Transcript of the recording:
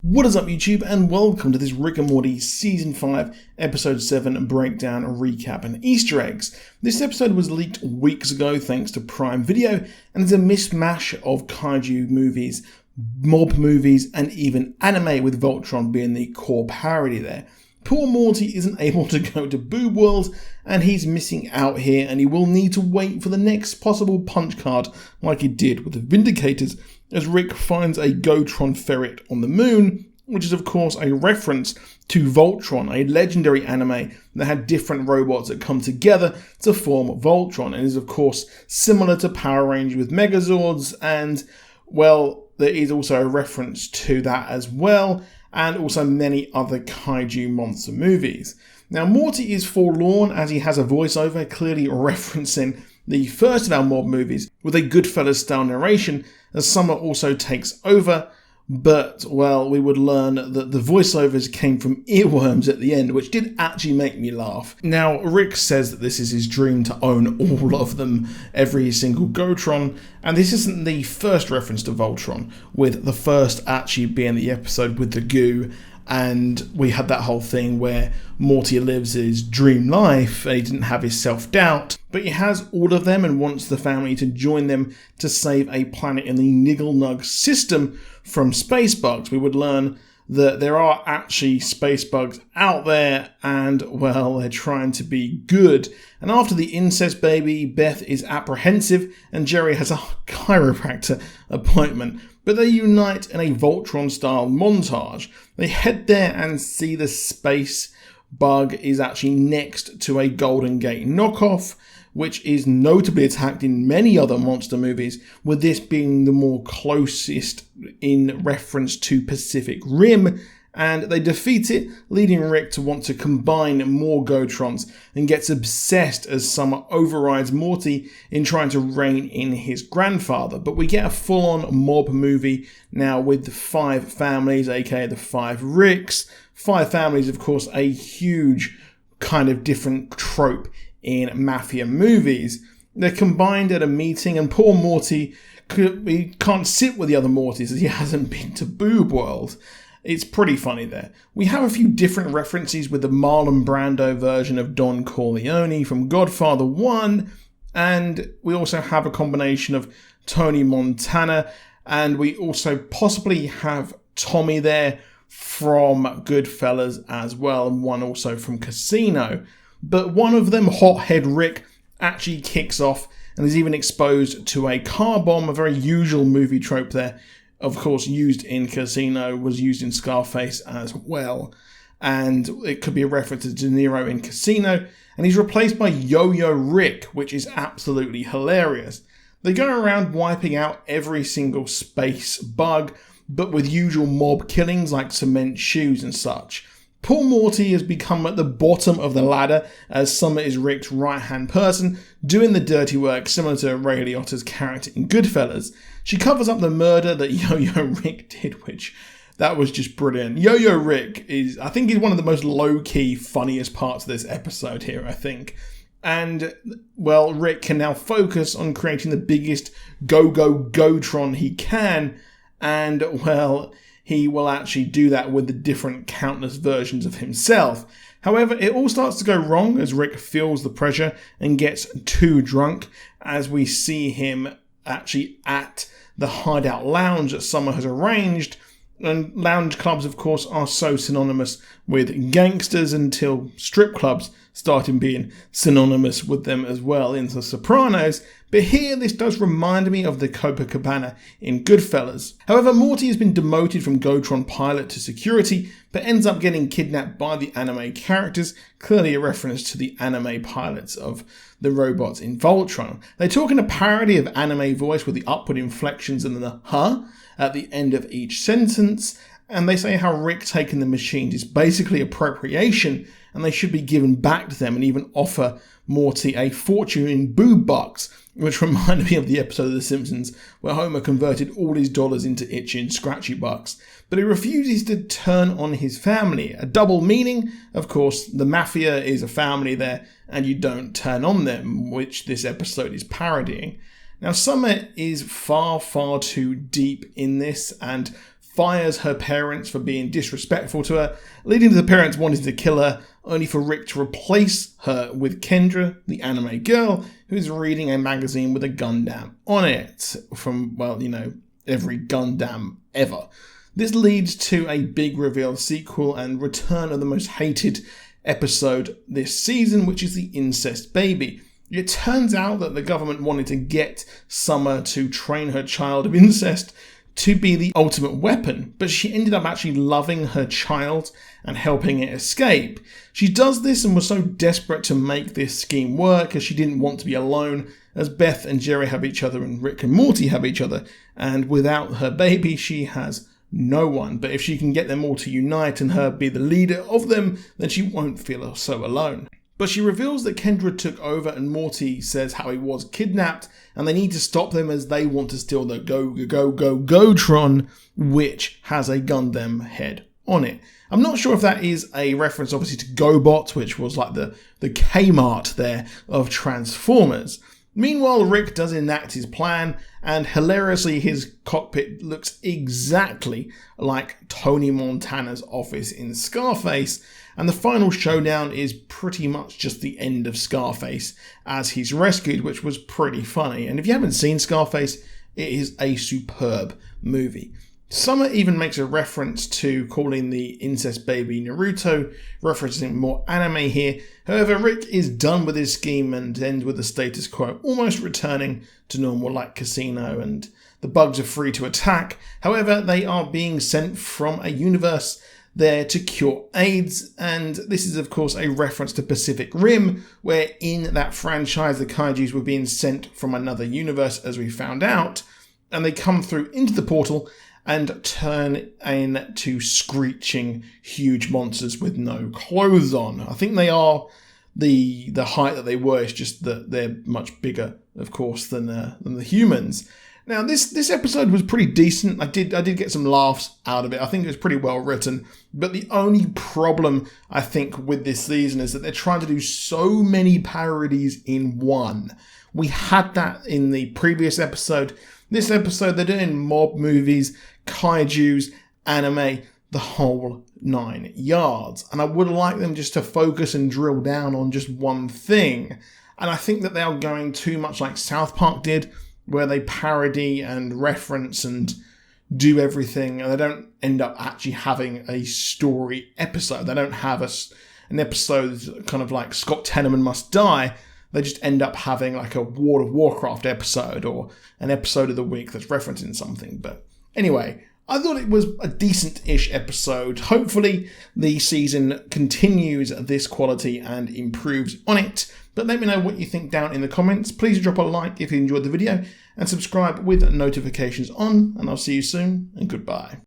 What is up YouTube, and welcome to this Rick and Morty Season 5 Episode 7 breakdown, recap and Easter eggs. This episode was leaked weeks ago thanks to Prime Video and is a mishmash of kaiju movies, mob movies and even anime, with Voltron being the core parody there. Poor Morty isn't able to go to Boob World and he's missing out here, and he will need to wait for the next possible punch card like he did with the Vindicators, as Rick finds a Gotron ferret on the moon, which is of course a reference to Voltron, a legendary anime that had different robots that come together to form Voltron, and is of course similar to Power Rangers with Megazords, and well, there is also a reference to that as well, and also many other kaiju monster movies. Now, Morty Is Forlorn, as he has a voiceover clearly referencing the first of our mob movies with a Goodfellas style narration, as Summer also takes over, but, well, we would learn that the voiceovers came from earworms at the end, which did actually make me laugh. Now, Rick says that this is his dream to own all of them, every single Gotron, and this isn't the first reference to Voltron, with the first actually being the episode with the goo, and we had that whole thing where Morty lives his dream life and he didn't have his self-doubt, but he has all of them and wants the family to join them to save a planet in the Niggle-Nug system from space bugs. We would learn that there are actually space bugs out there and, well, they're trying to be good. And after the incest baby, Beth is apprehensive and Jerry has a chiropractor appointment. But they unite in a Voltron-style montage. They head there and see the space bug is actually next to a Golden Gate knockoff, which is notably attacked in many other monster movies, with this being the more closest in reference to Pacific Rim, and they defeat it, leading Rick to want to combine more Gotrons and gets obsessed as Summer overrides Morty in trying to rein in his grandfather. But we get a full-on mob movie now with the 5 families, aka the 5 Ricks. 5 families, of course, a huge kind of different trope in mafia movies. They're combined at a meeting, and poor Morty can't sit with the other Mortys as he hasn't been to Boob World. It's pretty funny there. We have a few different references with the Marlon Brando version of Don Corleone from Godfather 1, and we also have a combination of Tony Montana, and we also possibly have Tommy there from Goodfellas as well, and one also from Casino. But one of them, Hothead Rick, actually kicks off and is even exposed to a car bomb, a very usual movie trope there. Of course, used in Casino, was used in Scarface as well. And it could be a reference to De Niro in Casino. And he's replaced by Yo-Yo Rick, which is absolutely hilarious. They go around wiping out every single space bug, but with usual mob killings like cement shoes and such. Poor Morty has become at the bottom of the ladder, as Summer is Rick's right-hand person, doing the dirty work similar to Ray Liotta's character in Goodfellas. She covers up the murder that Yo-Yo Rick did, which, that was just brilliant. Yo-Yo Rick I think he's one of the most low-key, funniest parts of this episode here, I think. And, well, Rick can now focus on creating the biggest Gotron he can, and, well, he will actually do that with the different countless versions of himself. However, it all starts to go wrong as Rick feels the pressure and gets too drunk, as we see him actually at the hideout lounge that Summer has arranged. And lounge clubs, of course, are so synonymous with gangsters until strip clubs started being synonymous with them as well in The Sopranos. But here, this does remind me of the Copacabana in Goodfellas. However, Morty has been demoted from Gotron pilot to security, but ends up getting kidnapped by the anime characters, clearly a reference to the anime pilots of the robots in Voltron. They talk in a parody of anime voice with the upward inflections and the huh at the end of each sentence, and they say how Rick taking the machines is basically appropriation and they should be given back to them, and even offer Morty a fortune in boob bucks, which reminded me of the episode of The Simpsons where Homer converted all his dollars into itchy and scratchy bucks. But he refuses to turn on his family. A double meaning, of course, the mafia is a family there and you don't turn on them, which this episode is parodying. Now, Summer is far, far too deep in this and fires her parents for being disrespectful to her, leading to the parents wanting to kill her, only for Rick to replace her with Kendra, the anime girl, who's reading a magazine with a Gundam on it from, well, every Gundam ever. This leads to a big reveal sequel and return of the most hated episode this season, which is the incest baby. It turns out that the government wanted to get Summer to train her child of incest to be the ultimate weapon, but she ended up actually loving her child and helping it escape. She does this and was so desperate to make this scheme work as she didn't want to be alone, as Beth and Jerry have each other and Rick and Morty have each other, and without her baby she has no one. But if she can get them all to unite and her be the leader of them, then she won't feel so alone. But she reveals that Kendra took over and Morty says how he was kidnapped and they need to stop them as they want to steal the Go-Tron, which has a Gundam head on it. I'm not sure if that is a reference obviously to GoBot, which was like the Kmart there of Transformers. Meanwhile, Rick does enact his plan, and hilariously his cockpit looks exactly like Tony Montana's office in Scarface, and the final showdown is pretty much just the end of Scarface as he's rescued, which was pretty funny. And if you haven't seen Scarface, it is a superb movie. Summer even makes a reference to calling the incest baby Naruto, referencing more anime here. However, Rick is done with his scheme and ends with the status quo, almost returning to normal like Casino, and the bugs are free to attack. However, they are being sent from a universe there to cure AIDS, and this is of course a reference to Pacific Rim, where in that franchise the kaijus were being sent from another universe, as we found out, and they come through into the portal and turn into screeching huge monsters with no clothes on. I think they are the height that they were, it's just that they're much bigger, of course, than the humans. Now, this episode was pretty decent. I did get some laughs out of it. I think it was pretty well written. But the only problem, I think, with this season is that they're trying to do so many parodies in one. We had that in the previous episode. This episode, they're doing mob movies, kaijus, anime, the whole 9 yards. And I would like them just to focus and drill down on just one thing. And I think that they are going too much like South Park did, where they parody and reference and do everything, and they don't end up actually having a story episode. They don't have an episode kind of like Scott Tenorman Must Die. They just end up having like a World of Warcraft episode or an episode of the week that's referencing something. But anyway, I thought it was a decent-ish episode. Hopefully the season continues this quality and improves on it. But let me know what you think down in the comments. Please drop a like if you enjoyed the video and subscribe with notifications on. And I'll see you soon, and goodbye.